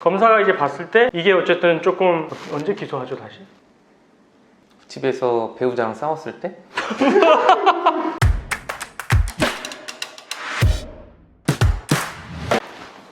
검사가 이제 봤을 때 이게 어쨌든 조금 언제 기소하죠 다시? 집에서 배우자랑 싸웠을 때?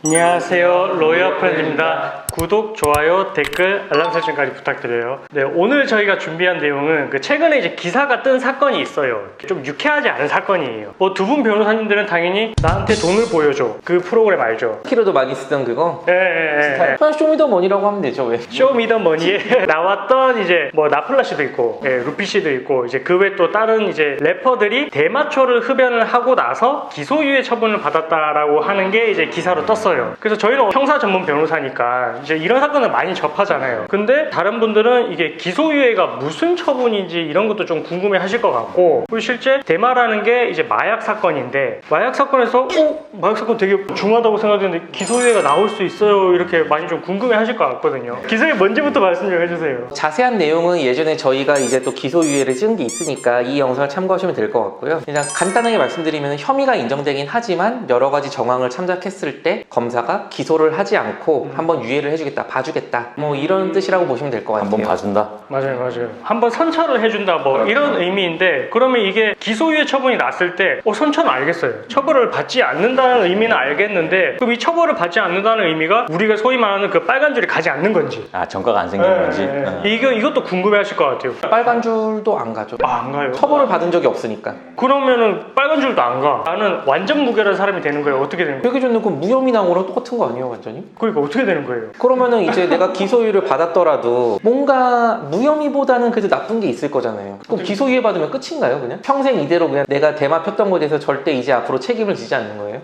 안녕하세요, 로이어 프렌즈입니다. 구독, 좋아요, 댓글, 알람 설정까지 부탁드려요. 네, 오늘 저희가 준비한 내용은 최근에 이제 기사가 뜬 사건이 있어요. 좀 유쾌하지 않은 사건이에요. 두 분 변호사님들은 당연히 나한테 돈을 보여줘, 그 프로그램 알죠? 키로도 많이 쓰던 그거? 예. 그냥 쇼미더머니라고 하면 되죠. 왜? 쇼미더머니에 나왔던 이제 나플라 씨도 있고, 루피 씨도 있고, 이제 그 외 또 다른 이제 래퍼들이 대마초를 흡연을 하고 나서 기소유예 처분을 받았다라고 하는 게 이제 기사로 떴어요. 그래서 저희는 형사 전문 변호사니까 이제 이런 사건을 많이 접하잖아요. 근데 다른 분들은 이게 기소유예가 무슨 처분인지 이런 것도 좀 궁금해 하실 것 같고, 그리고 실제 대마라는 게 이제 마약 사건인데, 마약 사건에서 마약 사건 되게 중하다고 생각했는데 기소유예가 나올 수 있어요, 이렇게 많이 좀 궁금해 하실 것 같거든요. 기소유예 뭔지부터 말씀 좀 해주세요. 자세한 내용은 예전에 저희가 이제 또 기소유예를 찍은 게 있으니까 이 영상을 참고하시면 될 것 같고요. 그냥 간단하게 말씀드리면 혐의가 인정되긴 하지만 여러 가지 정황을 참작했을 때 검사가 기소를 하지 않고 한번 유예를 해주겠다, 봐주겠다, 뭐 이런 뜻이라고 보시면 될 것 같아요. 한번 봐준다? 맞아요. 한번 선처를 해준다, 이런 의미인데, 그러면 이게 기소유예 처분이 났을 때 선처는 알겠어요. 처벌을 받지 않는다는 의미는 알겠는데, 그럼 이 처벌을 받지 않는다는 의미가 우리가 소위 말하는 그 빨간 줄이 가지 않는 건지, 전과가 안 생기는 건지. 이것도 궁금해 하실 것 같아요. 빨간 줄도 안 가죠. 안 가요? 처벌을 받은 적이 없으니까. 그러면은 빨간 줄도 안 가. 나는 완전 무결한 사람이 되는 거예요. 어떻게 되는 거예요? 여기 저는 그 무혐의 나온 거랑 똑같은 거 아니에요, 완전히? 그러니까 어떻게 되는 거예요? 그러면은 이제 내가 기소유예를 받았더라도 뭔가 무혐의보다는 그래도 나쁜 게 있을 거잖아요. 그럼 기소유예 받으면 끝인가요, 그냥? 평생 이대로 그냥 내가 대마 폈던 거에 대해서 절대 이제 앞으로 책임을 지지 않는 거예요?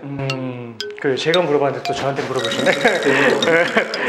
제가 물어봤는데 또 저한테 물어보시네.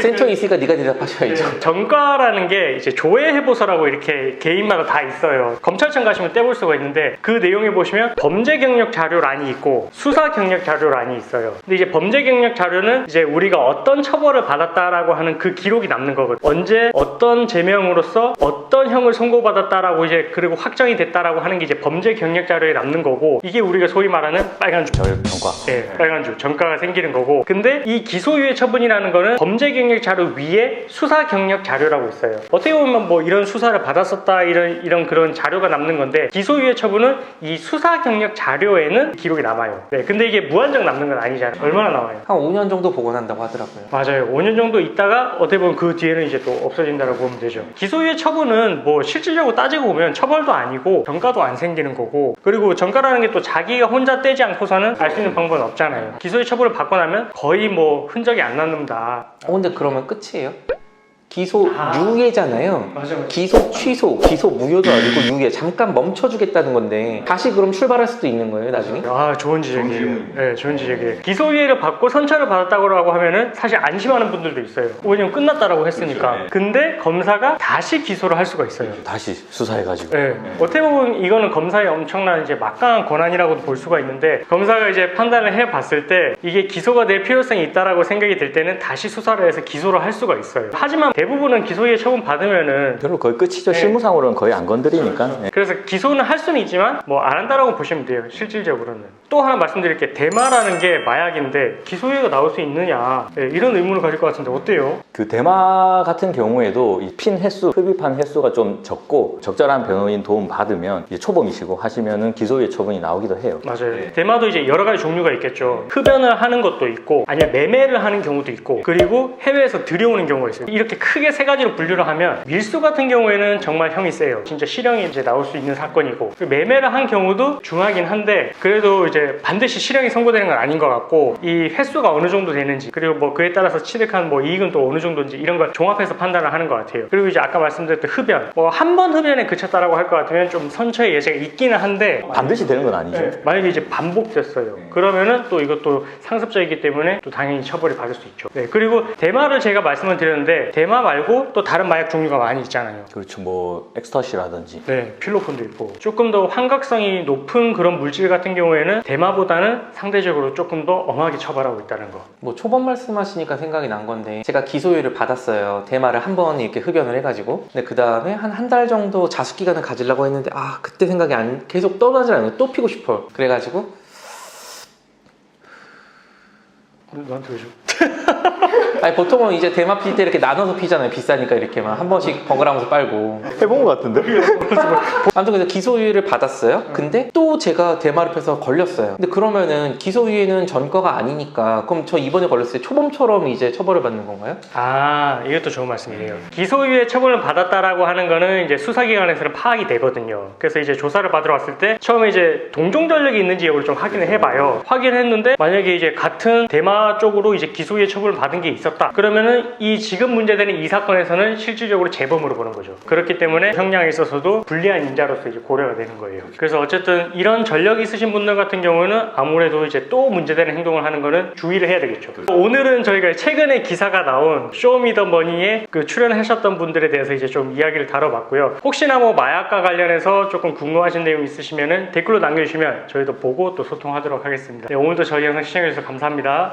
센터에 있으니까 네가 대답하셔야죠. 전과라는 게 이제 조회해보서라고 이렇게 개인마다 다 있어요. 검찰청 가시면 떼볼 수가 있는데, 그 내용에 보시면 범죄 경력 자료란이 있고 수사 경력 자료란이 있어요. 근데 이제 범죄 경력 자료는 이제 우리가 어떤 처벌을 받았다라고 하는 그 기록이 남는 거거든요. 언제 어떤 제명으로서 어떤 형을 선고받았다라고 이제 그리고 확정이 됐다라고 하는 게 이제 범죄 경력 자료에 남는 거고, 이게 우리가 소위 말하는 빨간 줄. 전과. 네, 빨간 줄. 전과가 생기는 거고, 근데 이 기소유예 처분이라는 거는 범죄 경력 자료 위에 수사 경력 자료라고 있어요. 어떻게 보면 이런 수사를 받았었다, 이런 그런 자료가 남는 건데, 기소유예 처분은 이 수사 경력 자료에는 기록이 남아요. 네, 근데 이게 무한정 남는 건 아니잖아요. 얼마나 남아요? 한 5년 정도 복원한다고 하더라고요. 맞아요. 5년 정도 있다가 어떻게 보면 그 뒤에는 이제 또 없어진다고 보면 되죠. 기소유예 처분은 실질적으로 따지고 보면 처벌도 아니고 전과도 안 생기는 거고, 그리고 전과라는 게 또 자기가 혼자 떼지 않고서는 알 수 있는 방법은 없잖아요. 기소유예 처분을 받고 나면 거의 흔적이 안 남는다. 근데 그러면 끝이에요? 기소 유예잖아요. 맞아요. 기소 취소, 기소 무효도 아니고 유예. 잠깐 멈춰주겠다는 건데 다시 그럼 출발할 수도 있는 거예요, 나중에? 좋은 지적이에요. 네, 좋은 지적이에요. 기소유예를 받고 선처를 받았다고 하면은 사실 안심하는 분들도 있어요. 왜냐면 끝났다라고 했으니까. 그렇죠. 네. 근데 검사가 다시 기소를 할 수가 있어요. 다시 수사해가지고. 네. 어떻게 보면 이거는 검사의 엄청난 이제 막강한 권한이라고도 볼 수가 있는데, 검사가 이제 판단을 해봤을 때 이게 기소가 될 필요성이 있다라고 생각이 들 때는 다시 수사를 해서 기소를 할 수가 있어요. 하지만 대부분은 기소유예 처분 받으면은 별로 거의 끝이죠. 네. 실무상으로는 거의 안 건드리니까. 네. 그래서 기소는 할 수는 있지만 안 한다라고 보시면 돼요, 실질적으로는. 또 하나 말씀드릴게요. 대마라는 게 마약인데 기소유예가 나올 수 있느냐, 이런 의문을 가질 것 같은데 어때요? 그 대마 같은 경우에도 이 핀 횟수, 흡입한 횟수가 좀 적고 적절한 변호인 도움 받으면 이제 초범이시고 하시면은 기소유예 처분이 나오기도 해요. 맞아요. 대마도 이제 여러 가지 종류가 있겠죠. 흡연을 하는 것도 있고, 아니면 매매를 하는 경우도 있고, 그리고 해외에서 들여오는 경우가 있어요. 이렇게 크게 세 가지로 분류를 하면, 밀수 같은 경우에는 정말 형이 세요. 진짜 실형이 이제 나올 수 있는 사건이고, 매매를 한 경우도 중하긴 한데 그래도 이제 반드시 실형이 선고되는 건 아닌 것 같고, 이 횟수가 어느 정도 되는지, 그리고 그에 따라서 취득한 이익은 또 어느 정도인지, 이런 걸 종합해서 판단을 하는 것 같아요. 그리고 이제 아까 말씀드렸던 흡연, 한 번 흡연에 그쳤다라고 할 것 같으면 좀 선처의 예제가 있기는 한데, 반드시 되는 건 아니죠. 만약에 이제 반복됐어요. 그러면은 또 이것도 상습자이기 때문에 또 당연히 처벌을 받을 수 있죠. 네, 그리고 대마를 제가 말씀을 드렸는데, 대마 말고 또 다른 마약 종류가 많이 있잖아요. 그렇죠. 엑스터시라든지. 네, 필로폰도 있고, 조금 더 환각성이 높은 그런 물질 같은 경우에는 대마보다는 상대적으로 조금 더 엄하게 처벌하고 있다는 거. 초범 말씀하시니까 생각이 난 건데, 제가 기소유예를 받았어요. 대마를 한 번 이렇게 흡연을 해가지고. 근데 그 다음에 한 달 정도 자숙기간을 가지려고 했는데, 그때 생각이 계속 떠나질 않아요. 또 피고 싶어. 그래가지고 너한테 왜 줘? 아니 보통은 이제 대마 필 때 이렇게 나눠서 피잖아요. 비싸니까 이렇게만 한 번씩 번갈아가면서 빨고. 해본 것 같은데? 아무튼 그래서 기소유예를 받았어요. 근데 또 제가 대마를 펴서 걸렸어요. 근데 그러면은 기소유예는 전과가 아니니까 그럼 저 이번에 걸렸을 때 초범처럼 이제 처벌을 받는 건가요? 아, 이것도 좋은 말씀이에요. 기소유예 처분을 받았다라고 하는 거는 이제 수사기관에서는 파악이 되거든요. 그래서 이제 조사를 받으러 왔을 때 처음에 이제 동종 전력이 있는지 여부를 좀 확인을 해봐요. 확인했는데 만약에 이제 같은 대마 쪽으로 이제 기소유예 처분을 받은 게 있었다. 그러면은 이 지금 문제되는 이 사건에서는 실질적으로 재범으로 보는 거죠. 그렇기 때문에 형량에 있어서도 불리한 인자로서 이제 고려가 되는 거예요. 그래서 어쨌든 이런 전력이 있으신 분들 같은 경우는 아무래도 이제 또 문제되는 행동을 하는 거는 주의를 해야 되겠죠. 오늘은 저희가 최근에 기사가 나온 쇼미더머니에 그 출연하셨던 분들에 대해서 이제 좀 이야기를 다뤄봤고요. 혹시나 뭐 마약과 관련해서 조금 궁금하신 내용 있으시면은 댓글로 남겨주시면 저희도 보고 또 소통하도록 하겠습니다. 네, 오늘도 저희 영상 시청해주셔서 감사합니다.